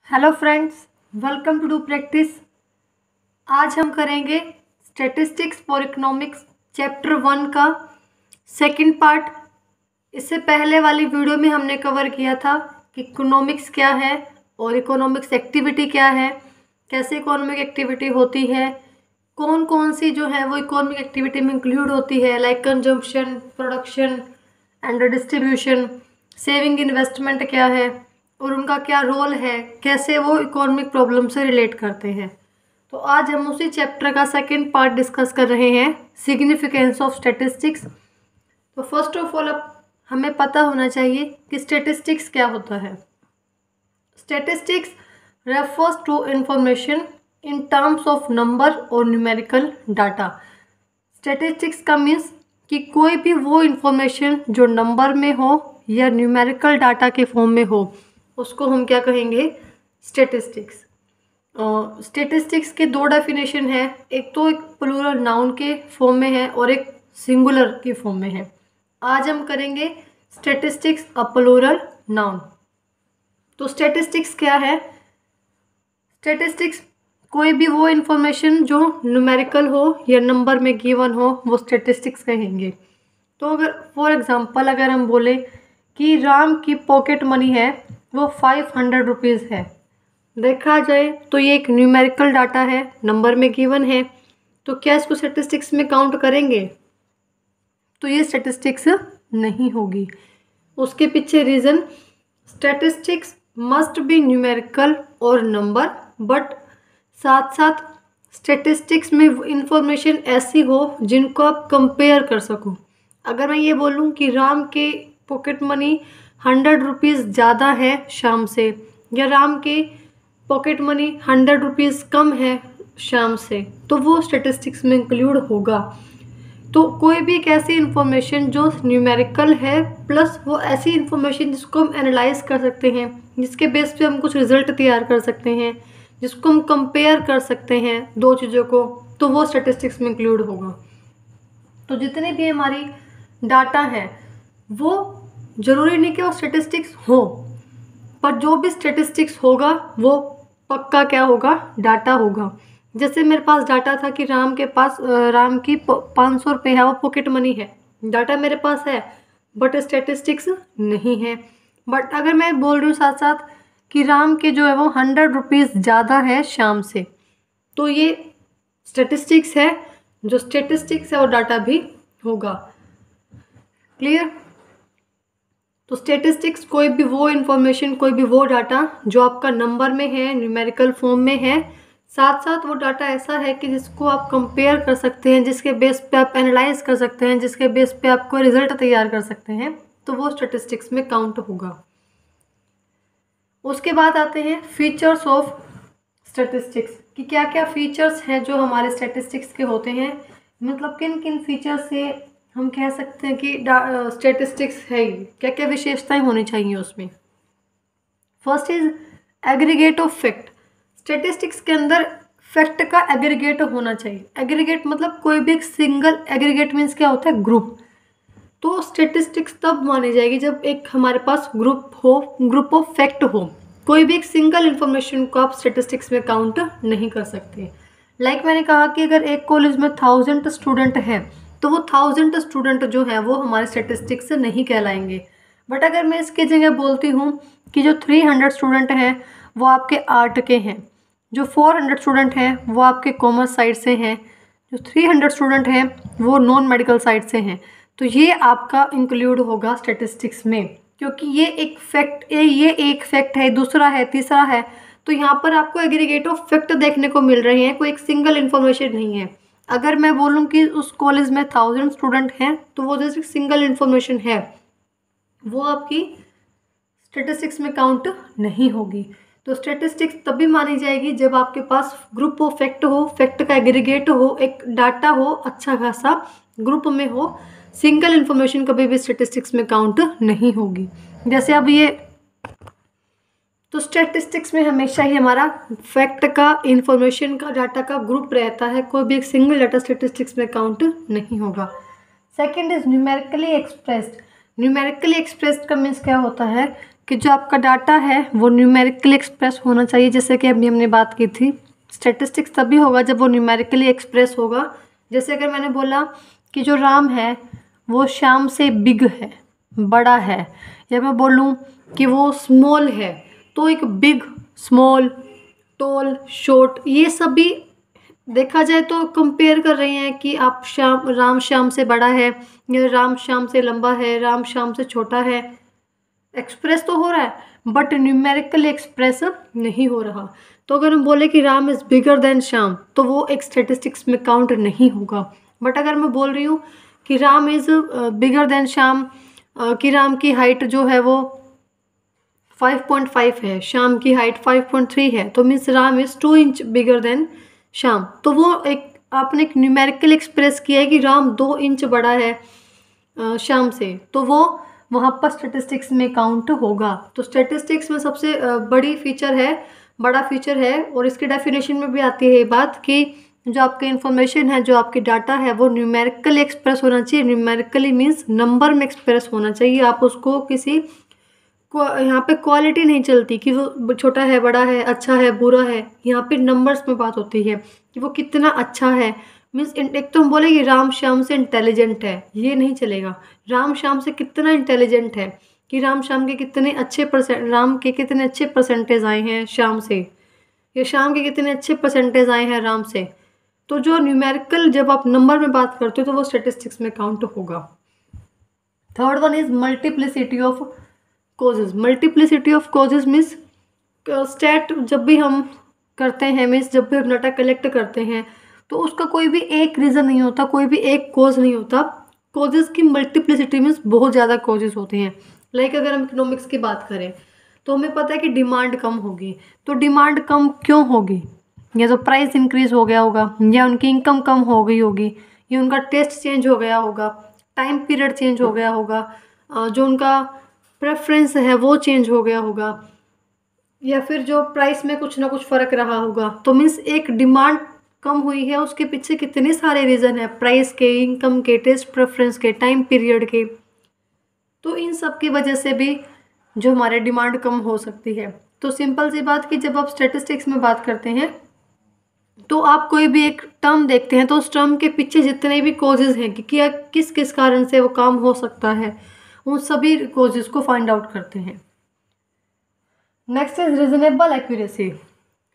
Hello friends, welcome to do practice. आज हम करेंगे स्टैटिस्टिक्स फॉर इकोनॉमिक्स चैप्टर 1 का सेकंड पार्ट। इससे पहले वाली वीडियो में हमने कवर किया था कि इकोनॉमिक्स क्या है और इकोनॉमिक्स एक्टिविटी क्या है, कैसे इकोनॉमिक एक्टिविटी होती है, कौन कौन सी जो है वो इकोनॉमिक एक्टिविटी में इंक्लूड होती है, like consumption, production and distribution, saving, investment क्या है और उनका क्या रोल है, कैसे वो इकोनॉमिक प्रॉब्लम से रिलेट करते हैं। तो आज हम उसी चैप्टर का सेकंड पार्ट डिस्कस कर रहे हैं, सिग्निफिकेंस ऑफ स्टैटिस्टिक्स। तो फर्स्ट ऑफ ऑल अब हमें पता होना चाहिए कि स्टैटिस्टिक्स क्या होता है। Statistics refers to information in terms of number और न्यूमेरिकल डाटा। स्टैटिस्टिक्स का मीन्स कि कोई भी वो इंफॉर्मेशन जो नंबर में हो या न्यूमेरिकल डाटा के फॉर्म में हो, उसको हम क्या कहेंगे, स्टैटिस्टिक्स। स्टैटिस्टिक्स के दो डेफिनेशन है, एक तो एक प्लूरल नाउन के फॉर्म में है और एक सिंगुलर के फॉर्म में है। आज हम करेंगे स्टैटिस्टिक्स अ प्लूरल नाउन। तो स्टैटिस्टिक्स क्या है? स्टैटिस्टिक्स कोई भी वो इंफॉर्मेशन जो न्यूमेरिकल हो या नंबर में गिवन हो, वो स्टैटिस्टिक्स कहेंगे। तो अगर फॉर एग्जांपल अगर हम बोले कि राम की पॉकेट मनी है वो 500 रुपीज़ है, देखा जाए तो ये एक न्यूमेरिकल डाटा है, नंबर में गिवन है, तो क्या इसको स्टैटिस्टिक्स में काउंट करेंगे? तो ये स्टैटिस्टिक्स नहीं होगी। उसके पीछे reason, statistics must be numerical और नंबर, बट साथ साथ स्टैटिस्टिक्स में इंफॉर्मेशन ऐसी हो जिनको आप कंपेयर कर सको। अगर मैं ये बोलूँ कि राम के पॉकेट मनी 100 रुपीज़ ज़्यादा है शाम से, या राम के पॉकेट मनी 100 रुपीज़ कम है शाम से, तो वो स्टैटिस्टिक्स में इंक्लूड होगा। तो कोई भी एक ऐसी इंफॉर्मेशन जो न्यूमेरिकल है प्लस वो ऐसी इंफॉर्मेशन जिसको हम एनालाइज कर सकते हैं, जिसके बेस पे हम कुछ रिजल्ट तैयार कर सकते हैं, जिसको हम कंपेयर कर सकते हैं दो चीज़ों को, तो वो स्टैटिस्टिक्स में इंक्लूड होगा। तो जितने भी हमारी डाटा है वो ज़रूरी नहीं कि वो स्टैटिस्टिक्स हो, पर जो भी स्टैटिस्टिक्स होगा वो पक्का क्या होगा, डाटा होगा। जैसे मेरे पास डाटा था कि राम के पास राम की 500 रुपये है, वो पॉकेट मनी है, डाटा मेरे पास है बट स्टैटिस्टिक्स नहीं है। बट अगर मैं बोल रही हूँ साथ साथ कि राम के जो है वो 100 रुपीज़ ज़्यादा है शाम से, तो ये स्टैटिस्टिक्स है, जो स्टैटिस्टिक्स है वो डाटा भी होगा। क्लियर? तो स्टैटिस्टिक्स कोई भी वो इंफॉर्मेशन, कोई भी वो डाटा जो आपका नंबर में है, न्यूमेरिकल फॉर्म में है, साथ साथ वो डाटा ऐसा है कि जिसको आप कंपेयर कर सकते हैं, जिसके बेस पे आप एनालाइज कर सकते हैं, जिसके बेस पे आप कोई रिजल्ट तैयार कर सकते हैं, तो वो स्टैटिस्टिक्स में काउंट होगा। उसके बाद आते हैं फीचर्स ऑफ स्टैटिस्टिक्स, कि क्या क्या फीचर्स हैं जो हमारे स्टैटिस्टिक्स के होते हैं, मतलब किन किन फीचर्स से हम कह सकते हैं कि स्टैटिस्टिक्स है, क्या क्या विशेषताएं होनी चाहिए उसमें। First is aggregate of fact. Statistics के अंदर फैक्ट का एग्रीगेट होना चाहिए। एग्रीगेट मतलब कोई भी एक सिंगल, एग्रीगेट मीन्स क्या होता है, ग्रुप। तो स्टैटिस्टिक्स तब मानी जाएगी जब एक हमारे पास ग्रुप हो, ग्रुप ऑफ फैक्ट हो। कोई भी एक सिंगल इन्फॉर्मेशन को आप स्टैटिस्टिक्स में काउंट नहीं कर सकते। लाइक मैंने कहा कि अगर एक कॉलेज में 1000 स्टूडेंट हैं, तो वो 1000 स्टूडेंट जो है वो हमारे स्टैटिस्टिक्स से नहीं कहलाएंगे। बट अगर मैं इसके जगह बोलती हूँ कि जो 300 स्टूडेंट हैं वो आपके आर्ट के हैं, जो 400 स्टूडेंट हैं वो आपके कॉमर्स साइड से हैं, जो 300 स्टूडेंट हैं वो नॉन मेडिकल साइड से हैं, तो ये आपका इंक्लूड होगा स्टैटिस्टिक्स में, क्योंकि ये एक फैक्ट, ये एक फैक्ट है, दूसरा है, तीसरा है। तो यहाँ पर आपको एग्रीगेट ऑफ फैक्ट देखने को मिल रहे हैं, कोई एक सिंगल इन्फॉर्मेशन नहीं है। अगर मैं बोलूँ कि उस कॉलेज में 1000 स्टूडेंट हैं, तो वो जैसे सिंगल इन्फॉर्मेशन है, वो आपकी स्टैटिस्टिक्स में काउंट नहीं होगी। तो स्टैटिस्टिक्स तभी मानी जाएगी जब आपके पास ग्रुप ऑफ फैक्ट हो, फैक्ट का एग्रीगेट हो, एक डाटा हो, अच्छा खासा ग्रुप में हो। सिंगल इन्फॉर्मेशन कभी भी स्टैटिस्टिक्स में काउंट नहीं होगी। जैसे अब ये, तो स्टैटिस्टिक्स में हमेशा ही हमारा फैक्ट का, इंफॉर्मेशन का, डाटा का ग्रुप रहता है, कोई भी एक सिंगल डाटा स्टैटिस्टिक्स में काउंट नहीं होगा। Second is numerically expressed. Numerically expressed का मीन्स क्या होता है कि कि जो आपका डाटा है वो न्यूमेरिकली एक्सप्रेस होना चाहिए, जैसे कि अभी हमने बात की थी। स्टैटिस्टिक्स तभी होगा जब वो न्यूमेरिकली एक्सप्रेस होगा। जैसे अगर मैंने बोला कि जो राम है वो श्याम से बिग है, बड़ा है, या मैं बोलूँ कि वो स्मॉल है, तो एक बिग, स्मॉल, टॉल, शॉर्ट, ये सभी देखा जाए तो कंपेयर कर रहे हैं कि आप राम श्याम से बड़ा है, या राम श्याम से लंबा है, राम श्याम से छोटा है। एक्सप्रेस तो हो रहा है बट न्यूमेरिकली एक्सप्रेस नहीं हो रहा। तो अगर हम बोले कि Ram is bigger than Shyam, तो वो एक स्टेटिस्टिक्स में काउंट नहीं होगा। बट अगर मैं बोल रही हूँ कि Ram is bigger than Shyam, कि राम की हाइट जो है वो 5.5 है, श्याम की हाइट 5.3 है, तो means Ram is 2 inch bigger than Shyam. तो वो एक आपने एक न्यूमेरिकल एक्सप्रेस किया है कि राम 2 इंच बड़ा है श्याम से, तो वो वहाँ पर स्टैटिस्टिक्स में काउंट होगा। तो स्टैटिस्टिक्स में सबसे बड़ा फीचर है, और इसके डेफिनेशन में भी आती है ये बात कि जो आपकी इन्फॉर्मेशन है, जो आपकी डाटा है, वो न्यूमेरिकली एक्सप्रेस होना चाहिए। न्यूमेरिकली मीन्स नंबर में एक्सप्रेस होना चाहिए। आप उसको किसी को यहाँ पे क्वालिटी नहीं चलती कि वो छोटा है, बड़ा है, अच्छा है, बुरा है। यहाँ पे नंबर्स में बात होती है कि वो कितना अच्छा है। मीन्स एक तो हम बोले कि राम श्याम से इंटेलिजेंट है, ये नहीं चलेगा। राम श्याम से कितना इंटेलिजेंट है, कि राम के कितने अच्छे परसेंटेज आए हैं श्याम से, या श्याम के कितने अच्छे परसेंटेज आए हैं राम से। तो जो न्यूमेरिकल जब आप नंबर में बात करते हो तो वो स्टेटिस्टिक्स में काउंट होगा। Third one is multiplicity of causes. Multiplicity of causes means stat जब भी हम करते हैं, मीन्स जब भी हम डाटा कलेक्ट करते हैं, तो उसका कोई भी एक रीज़न नहीं होता, कोई भी एक कॉज नहीं होता। कॉजेज़ की मल्टीप्लिसिटी मीन्स बहुत ज़्यादा कॉजेज़ होते हैं। लाइक अगर हम इकोनॉमिक्स की बात करें तो हमें पता है कि डिमांड कम होगी। तो डिमांड कम क्यों होगी? या तो प्राइस इंक्रीज हो गया होगा, या उनकी इनकम कम हो गई होगी, या उनका टेस्ट चेंज हो गया होगा, टाइम पीरियड चेंज हो गया होगा, जो उनका प्रेफरेंस है वो चेंज हो गया होगा, या फिर जो प्राइस में कुछ ना कुछ फ़र्क रहा होगा। तो मीन्स एक डिमांड कम हुई है, उसके पीछे कितने सारे रीज़न है, प्राइस के, इनकम के, टेस्ट प्रेफरेंस के, टाइम पीरियड के। तो इन सब की वजह से भी जो हमारे डिमांड कम हो सकती है। तो सिंपल सी बात कि जब आप स्टैटिस्टिक्स में बात करते हैं तो आप कोई भी एक टर्म देखते हैं तो उस टर्म के पीछे जितने भी कॉजेज़ हैं कि क्या किस किस कारण से वो काम हो सकता है, उन सभी कॉजेज़ को फाइंड आउट करते हैं। Next is reasonable accuracy.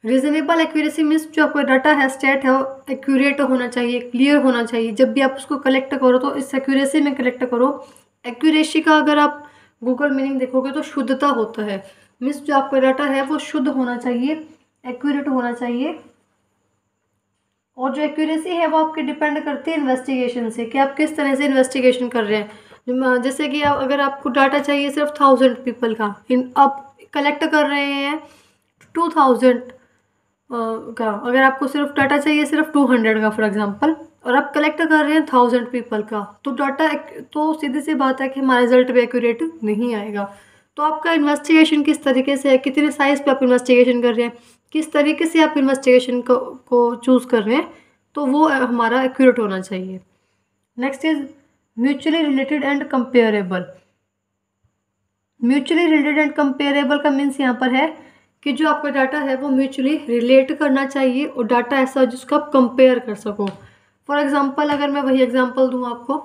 Reasonable accuracy means जो आपका डाटा है, स्टेट है, वो एक्यूरेट होना चाहिए, क्लियर होना चाहिए। जब भी आप उसको कलेक्ट करो तो इस एक्यूरेसी में कलेक्ट करो। एक्यूरेसी का अगर आप गूगल मीनिंग देखोगे तो शुद्धता होता है। मीन्स जो आपका डाटा है वो शुद्ध होना चाहिए, एक्यूरेट होना चाहिए। और जो एक्यूरेसी है वो आपकी डिपेंड करती है इन्वेस्टिगेशन से, कि आप किस तरह से इन्वेस्टिगेशन कर रहे हैं। जैसे कि अगर आपको डाटा चाहिए सिर्फ 1000 पीपल का, आप कलेक्ट कर रहे हैं 2000 का, अगर आपको सिर्फ डाटा चाहिए सिर्फ 200 का फॉर एग्जांपल, और आप कलेक्ट कर रहे हैं 1000 पीपल का, तो डाटा तो सीधी सी बात है कि हमारा रिजल्ट भी एक्यूरेट नहीं आएगा। तो आपका इन्वेस्टिगेशन किस तरीके से है, कितने साइज पे आप इन्वेस्टिगेशन कर रहे हैं, किस तरीके से आप इन्वेस्टिगेशन को चूज़ कर रहे हैं, तो वो हमारा एक्यूरेट होना चाहिए। Next is mutually related and comparable. Mutually related and comparable का मीन्स यहाँ पर है कि जो आपका डाटा है वो म्यूचुअली रिलेट करना चाहिए, और डाटा ऐसा जिसको आप कंपेयर कर सको। फॉर एग्जांपल अगर मैं वही एग्जांपल दूँ आपको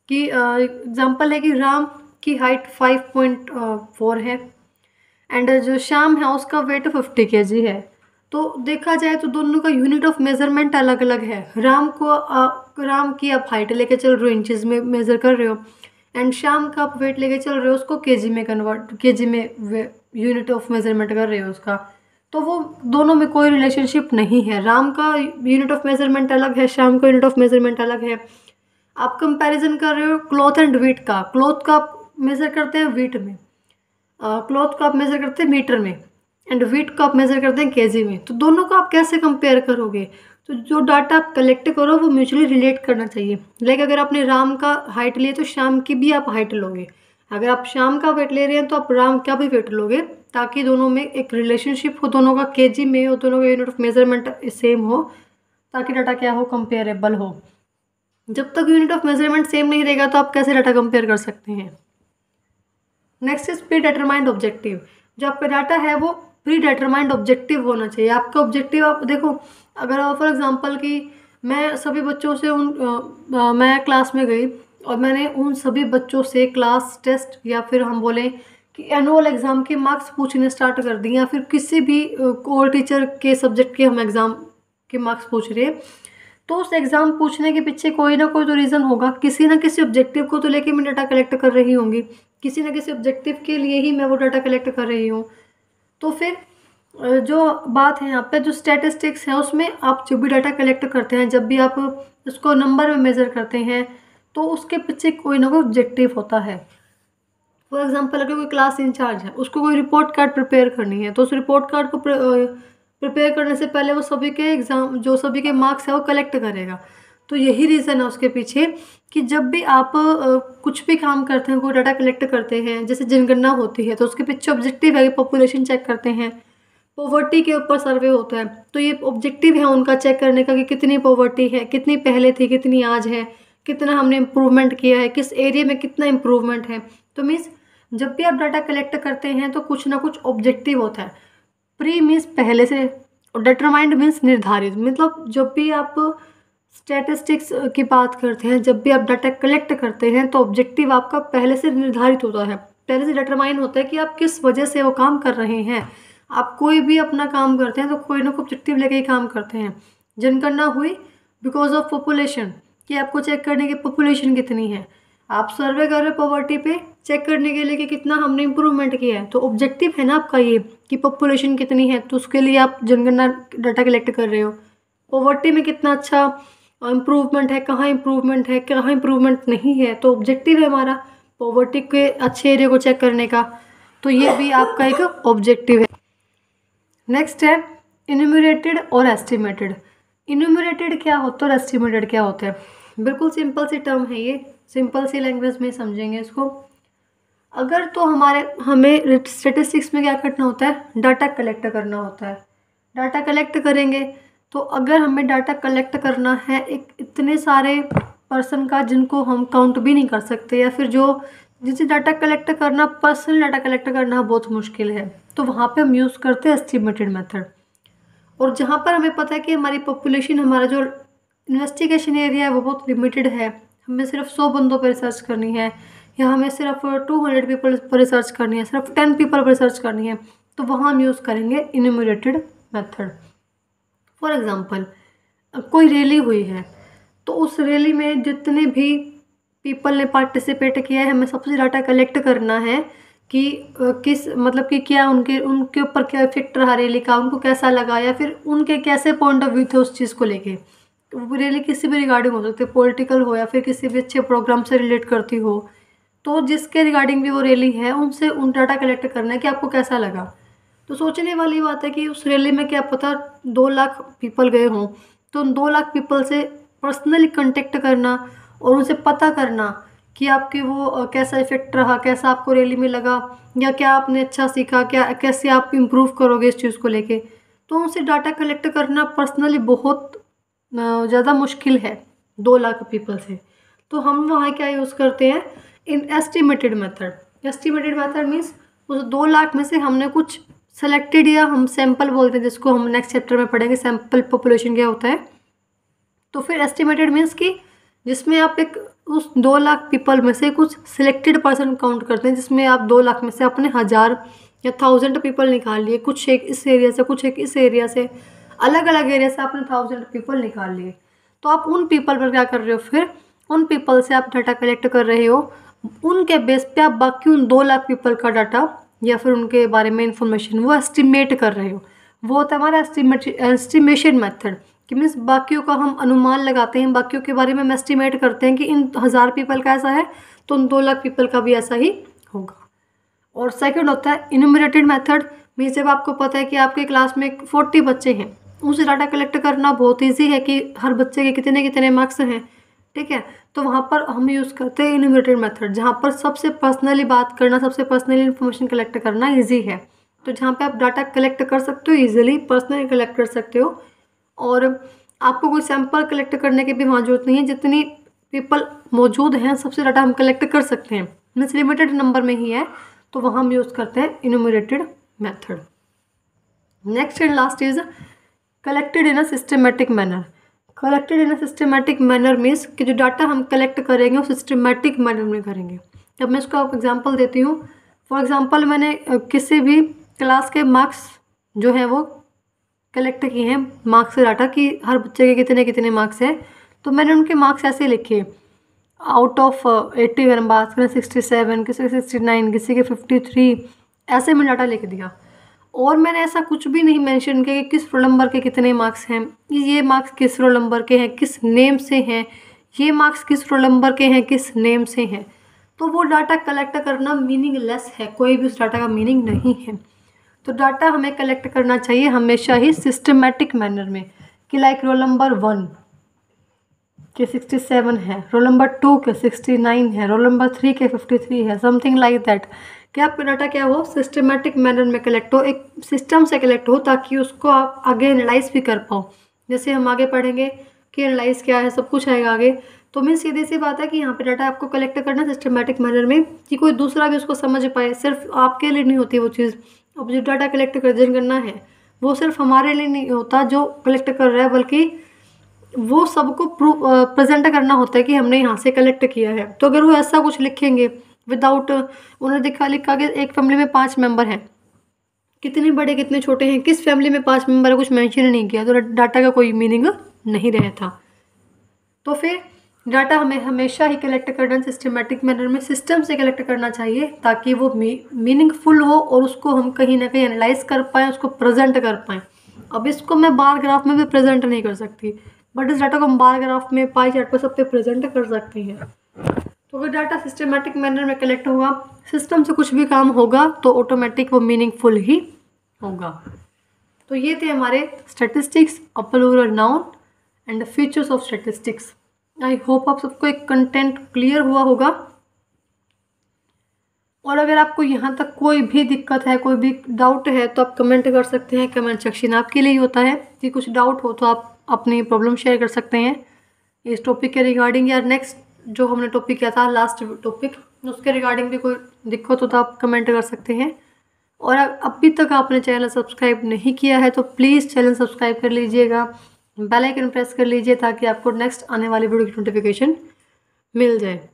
कि एग्जांपल है कि राम की हाइट 5.4 है, एंड जो श्याम है उसका वेट 50 kg है। तो देखा जाए तो दोनों का यूनिट ऑफ मेजरमेंट अलग अलग है। राम की आप हाइट लेके चल रहे हो, इंचज़ में मेज़र कर रहे हो, एंड श्याम का आप वेट लेके चल रहे हो, उसको केजी में यूनिट ऑफ मेजरमेंट कर रहे हो उसका। तो वो दोनों में कोई रिलेशनशिप नहीं है। राम का यूनिट ऑफ मेजरमेंट अलग है, श्याम का यूनिट ऑफ मेजरमेंट अलग है। आप कंपैरिजन कर रहे हो क्लॉथ एंड वीट का। क्लॉथ का आप मेज़र करते हैं वीट में, क्लॉथ का आप मेज़र करते हैं मीटर में, एंड वीट को आप मेज़र करते हैं केजी में। तो दोनों को आप कैसे कंपेयर करोगे? तो जो डाटा आप कलेक्ट करो वो म्यूचुअली रिलेट करना चाहिए। लाइक अगर आपने राम का हाइट लिए तो श्याम की भी आप हाइट लोगे, अगर आप श्याम का वेट ले रहे हैं तो आप राम का भी वेट लोगे, ताकि दोनों में एक रिलेशनशिप हो, दोनों का केजी में हो, दोनों का यूनिट ऑफ मेजरमेंट सेम हो, ताकि डाटा क्या हो, कंपेरेबल हो। जब तक यूनिट ऑफ मेजरमेंट सेम नहीं रहेगा तो आप कैसे डाटा कंपेयर कर सकते हैं? Next is pre determined objective. जो आपका डाटा है वो प्री डिटरमाइंड ऑब्जेक्टिव होना चाहिए। आपका ऑब्जेक्टिव आप देखो, अगर फॉर एग्जांपल कि मैं सभी बच्चों से मैं क्लास में गई और मैंने उन सभी बच्चों से क्लास टेस्ट या फिर हम बोलें कि एनुअल एग्ज़ाम के मार्क्स पूछने स्टार्ट कर दिए, या फिर किसी भी और टीचर के सब्जेक्ट के हम एग्ज़ाम के मार्क्स पूछ रहे हैं, तो उस एग्ज़ाम पूछने के पीछे कोई ना कोई तो रीज़न होगा। किसी ना किसी ऑब्जेक्टिव को तो लेके मैं डाटा कलेक्ट कर रही होंगी, किसी ना किसी ऑब्जेक्टिव के लिए ही मैं वो डाटा कलेक्ट कर रही हूँ। तो फिर जो बात है यहाँ पे, जो स्टैटिस्टिक्स है उसमें आप जो भी डाटा कलेक्ट करते हैं, जब भी आप उसको नंबर में मेज़र करते हैं, तो उसके पीछे कोई ना कोई ऑब्जेक्टिव होता है। फॉर एग्जांपल अगर कोई क्लास इंचार्ज है, उसको कोई रिपोर्ट कार्ड प्रिपेयर करनी है, तो उस रिपोर्ट कार्ड को प्रिपेयर करने से पहले वो सभी के एग्ज़ाम जो सभी के मार्क्स है वो कलेक्ट करेगा। तो यही रीज़न है उसके पीछे कि जब भी आप कुछ भी काम करते हैं, कोई डाटा कलेक्ट करते हैं, जैसे जनगणना होती है, तो उसके पीछे ऑब्जेक्टिव है कि पॉपुलेशन चेक करते हैं। पॉवर्टी के ऊपर सर्वे होता है, तो ये ऑब्जेक्टिव है उनका चेक करने का कि कितनी पॉवर्टी है, कितनी पहले थी, कितनी आज है, कितना हमने इम्प्रूवमेंट किया है, किस एरिया में कितना इम्प्रूवमेंट है। तो मीन्स जब भी आप डाटा कलेक्ट करते हैं तो कुछ ना कुछ ऑब्जेक्टिव होता है। प्री मीन्स पहले से, और डिटरमाइंड मीन्स निर्धारित। मतलब जब भी आप स्टैटिस्टिक्स की बात करते हैं, जब भी आप डाटा कलेक्ट करते हैं, तो ऑब्जेक्टिव आपका पहले से निर्धारित होता है, पहले से डिटरमाइन होता है कि आप किस वजह से वो काम कर रहे हैं। आप कोई भी अपना काम करते हैं तो कोई ना कोई ऑब्जेक्टिव लेके ही काम करते हैं। जनगणना हुई बिकॉज ऑफ पॉपुलेशन, कि आपको चेक करने की पॉपुलेशन कितनी है। आप सर्वे कर रहे हो पॉवर्टी पे, चेक करने के लिए कि कितना हमने इम्प्रूवमेंट किया है, तो ऑब्जेक्टिव है ना आपका ये कि पॉपुलेशन कितनी है, तो उसके लिए आप जनगणना डाटा कलेक्ट कर रहे हो। पॉवर्टी में कितना अच्छा इम्प्रूवमेंट है, कहाँ इम्प्रूवमेंट है, कहाँ इम्प्रूवमेंट नहीं है, तो ऑब्जेक्टिव है हमारा पॉवर्टी के अच्छे एरिया को चेक करने का। तो ये भी आपका एक ऑब्जेक्टिव है। नेक्स्ट है इन्यूमरेटेड और एस्टिमेटेड। इन्यूमरेटेड क्या होता है और एस्टिमेटेड क्या होता है? बिल्कुल सिंपल सी टर्म है ये, सिंपल सी लैंग्वेज में समझेंगे इसको। अगर तो हमें स्टेटिस्टिक्स में क्या करना होता है, डाटा कलेक्ट करना होता है। डाटा कलेक्ट करेंगे तो अगर हमें डाटा कलेक्ट करना है एक इतने सारे पर्सन का जिनको हम काउंट भी नहीं कर सकते, या फिर जो जिसे डाटा कलेक्ट करना, पर्सनल डाटा कलेक्ट करना बहुत मुश्किल है, तो वहाँ पे हम यूज़ करते हैं एस्टिमेटेड मेथड। और जहाँ पर हमें पता है कि हमारी पॉपुलेशन, हमारा जो इन्वेस्टिगेशन एरिया है वो बहुत लिमिटेड है, हमें सिर्फ 100 बंदों पर रिसर्च करनी है, या हमें सिर्फ 200 पीपल पर रिसर्च करनी है, सिर्फ 10 पीपल पर रिसर्च करनी है, तो वहाँ हम यूज़ करेंगे इन्यूमरेटेड मेथड। फॉर एग्ज़ाम्पल कोई रैली हुई है, तो उस रैली में जितने भी पीपल ने पार्टिसिपेट किया है, हमें सबसे डाटा कलेक्ट करना है कि किस मतलब कि क्या उनके ऊपर क्या इफेक्ट रहा रैली का, उनको कैसा लगा, या फिर उनके कैसे पॉइंट ऑफ व्यू थे उस चीज़ को लेके। रैली किसी भी रिगार्डिंग हो सकती है, पॉलिटिकल हो या फिर किसी भी अच्छे प्रोग्राम से रिलेट करती हो, तो जिसके रिगार्डिंग भी वो रैली है उनसे उन डाटा कलेक्ट करना है कि आपको कैसा लगा। तो सोचने वाली बात है कि उस रैली में क्या पता 2 लाख पीपल गए हों, तो उन 2 लाख पीपल से पर्सनली कांटेक्ट करना और उनसे पता करना कि आपके वो कैसा इफेक्ट रहा, कैसा आपको रैली में लगा, या क्या आपने अच्छा सीखा, क्या कैसे आप इम्प्रूव करोगे इस चीज़ को लेके। तो उनसे डाटा कलेक्ट करना पर्सनली बहुत ज़्यादा मुश्किल है 2 लाख पीपल से। तो हम वहाँ क्या यूज़ करते हैं, in estimated method. Estimated method means उस 2 लाख में से हमने कुछ सेलेक्टेड, या हम सैंपल बोलते हैं जिसको हम नेक्स्ट चैप्टर में पढ़ेंगे, सैंपल पॉपुलेशन क्या होता है। तो फिर एस्टिमेटेड मीन्स कि जिसमें आप एक उस 2 लाख पीपल में से कुछ सिलेक्टेड पर्सन काउंट करते हैं, जिसमें आप 2 लाख में से अपने 1000 या 1000 पीपल निकाल लिए, कुछ एक इस एरिया से, कुछ एक इस एरिया से, अलग अलग एरिया से आपने 1000 पीपल निकाल लिए। तो आप उन पीपल पर क्या कर रहे हो, फिर उन पीपल से आप डाटा कलेक्ट कर रहे हो, उनके बेस पे आप बाकी उन 2 लाख पीपल का डाटा या फिर उनके बारे में इंफॉर्मेशन वो एस्टिमेट कर रहे हो। वो होता है हमारा एस्टिमेशन मेथड, कि मीन्स बाकियों का हम अनुमान लगाते हैं, बाकियों के बारे में हम एस्टिमेट करते हैं कि इन 1000 पीपल का ऐसा है तो उन 2 लाख पीपल का भी ऐसा ही होगा। और सेकंड होता है इन्यूमरेटेड मेथड, मीन्स जब आपको पता है कि आपके क्लास में 40 बच्चे हैं, उनसे डाटा कलेक्ट करना बहुत ईजी है कि हर बच्चे के कितने कितने मार्क्स हैं, ठीक है। तो वहाँ पर हम यूज़ करते हैं इन्यूमरेटेड मेथड, जहाँ पर सबसे पर्सनली बात करना, सबसे पर्सनली इन्फॉर्मेशन कलेक्ट करना ईजी है। तो जहाँ पे आप डाटा कलेक्ट कर सकते हो, ईजिली पर्सनली कलेक्ट कर सकते हो, और आपको कोई सैंपल कलेक्ट करने की भी वहाँ जरूरत नहीं है, जितनी पीपल मौजूद हैं सबसे डाटा हम कलेक्ट कर सकते हैं, मीन्स लिमिटेड नंबर में ही है, तो वहाँ हम यूज़ करते हैं enumerated method. Next and last is collected in a systematic manner. Collected in a systematic manner means कि जो डाटा हम कलेक्ट करेंगे वो सिस्टमेटिक मैनर में करेंगे। अब मैं इसका एग्जांपल देती हूँ। फॉर एग्जांपल मैंने किसी भी क्लास के मार्क्स जो हैं वो कलेक्ट किए हैं, मार्क्स के डाटा कि हर बच्चे के कितने कितने मार्क्स हैं, तो मैंने उनके मार्क्स ऐसे लिखे आउट ऑफ 80 अगर हम बात करें 67, किसी के 69, किसी के 53, ऐसे में डाटा लिख दिया। और मैंने ऐसा कुछ भी नहीं मेंशन किया कि किस रोल नंबर के कितने मार्क्स हैं, ये मार्क्स किस रोल नंबर के हैं, किस नेम से हैं, ये मार्क्स किस रोल नंबर के हैं, किस नेम से हैं। तो वो डाटा कलेक्ट करना मीनिंगलेस है, कोई भी उस डाटा का मीनिंग नहीं है। तो डाटा हमें कलेक्ट करना चाहिए हमेशा ही सिस्टमेटिक मैनर में कि लाइक रोल नंबर 1 के 67 है, रोल नंबर 2 के 69 है, रोल नंबर 3 के 53 है, समथिंग लाइक दैट। कि आपका डाटा क्या हो, सिस्टमेटिक मैनर में कलेक्ट हो, एक सिस्टम से कलेक्ट हो, ताकि उसको आप आगे एनालाइज भी कर पाओ। जैसे हम आगे पढ़ेंगे कि एनालाइज क्या है, सब कुछ आएगा आगे। तो मीन सीधी सी बात है कि यहाँ पे डाटा आपको कलेक्ट करना सिस्टमेटिक मैनर में कि कोई दूसरा भी उसको समझ पाए, सिर्फ आपके लिए नहीं होती वो चीज़। अब जो डाटा कलेक्ट करना है वो सिर्फ हमारे लिए नहीं होता जो कलेक्ट कर रहा है, बल्कि वो सबको प्रेजेंट करना होता है कि हमने यहाँ से कलेक्ट किया है। तो अगर वो ऐसा कुछ लिखेंगे विदाउट, उन्होंने लिखा कि एक फैमिली में 5 मेंबर हैं, कितने बड़े कितने छोटे हैं, किस फैमिली में 5 मेंबर है, कुछ मेंशन नहीं किया, तो डाटा का कोई मीनिंग नहीं रहता। तो फिर डाटा हमें हमेशा ही कलेक्ट करना सिस्टमेटिक मैनर में सिस्टम से कलेक्ट करना चाहिए, ताकि वो मीनिंगफुल हो और उसको हम कहीं ना कहीं एनालाइज कर पाएँ, उसको प्रेजेंट कर पाएँ। अब इसको मैं बार ग्राफ में भी प्रेजेंट नहीं कर सकती, बट इस डाटा को हम बार ग्राफ में, पाई चार्ट पर सब पे प्रेजेंट कर सकते हैं। तो अगर डाटा सिस्टमेटिक मैनर में कलेक्ट होगा, सिस्टम से कुछ भी काम होगा, तो ऑटोमेटिक वो मीनिंगफुल ही होगा। तो ये थे हमारे statistics, a plural noun and the features of statistics. I hope आप सबको एक कंटेंट क्लियर हुआ होगा। और अगर आपको यहाँ तक कोई भी दिक्कत है, कोई भी डाउट है, तो आप कमेंट कर सकते हैं। कमेंट सेक्शन आपके लिए ही होता है कि कुछ डाउट हो तो आप अपनी प्रॉब्लम शेयर कर सकते हैं इस टॉपिक के रिगार्डिंग, या नेक्स्ट जो हमने टॉपिक किया था लास्ट टॉपिक, उसके रिगार्डिंग भी कोई दिक्कत हो तो आप कमेंट कर सकते हैं। और अभी तक आपने चैनल सब्सक्राइब नहीं किया है तो प्लीज़ चैनल सब्सक्राइब कर लीजिएगा, बेल आइकन प्रेस कर लीजिए, ताकि आपको नेक्स्ट आने वाली वीडियो की नोटिफिकेशन मिल जाए।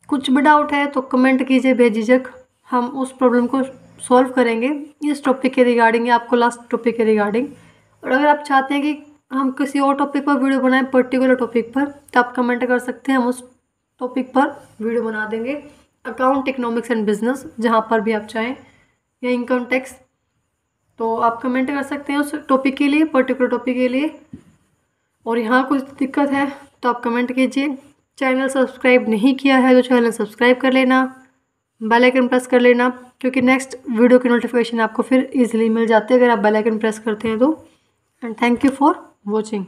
कुछ भी डाउट है तो कमेंट कीजिए बेझिझक, हम उस प्रॉब्लम को सॉल्व करेंगे इस टॉपिक के रिगार्डिंग या आपको लास्ट टॉपिक के रिगार्डिंग। और अगर आप चाहते हैं कि हम किसी और टॉपिक पर वीडियो बनाएं, पर्टिकुलर टॉपिक पर, तो आप कमेंट कर सकते हैं, हम उस टॉपिक पर वीडियो बना देंगे। अकाउंट, इकोनॉमिक्स एंड बिजनेस, जहाँ पर भी आप चाहें, या इनकम टैक्स, तो आप कमेंट कर सकते हैं उस टॉपिक के लिए, पर्टिकुलर टॉपिक के लिए। और यहाँ कुछ दिक्कत है तो आप कमेंट कीजिए। चैनल सब्सक्राइब नहीं किया है तो चैनल सब्सक्राइब कर लेना, बेल आइकन प्रेस कर लेना, क्योंकि नेक्स्ट वीडियो की नोटिफिकेशन आपको फिर इजीली मिल जाती है अगर आप बेल आइकन प्रेस करते हैं तो। And thank you for watching.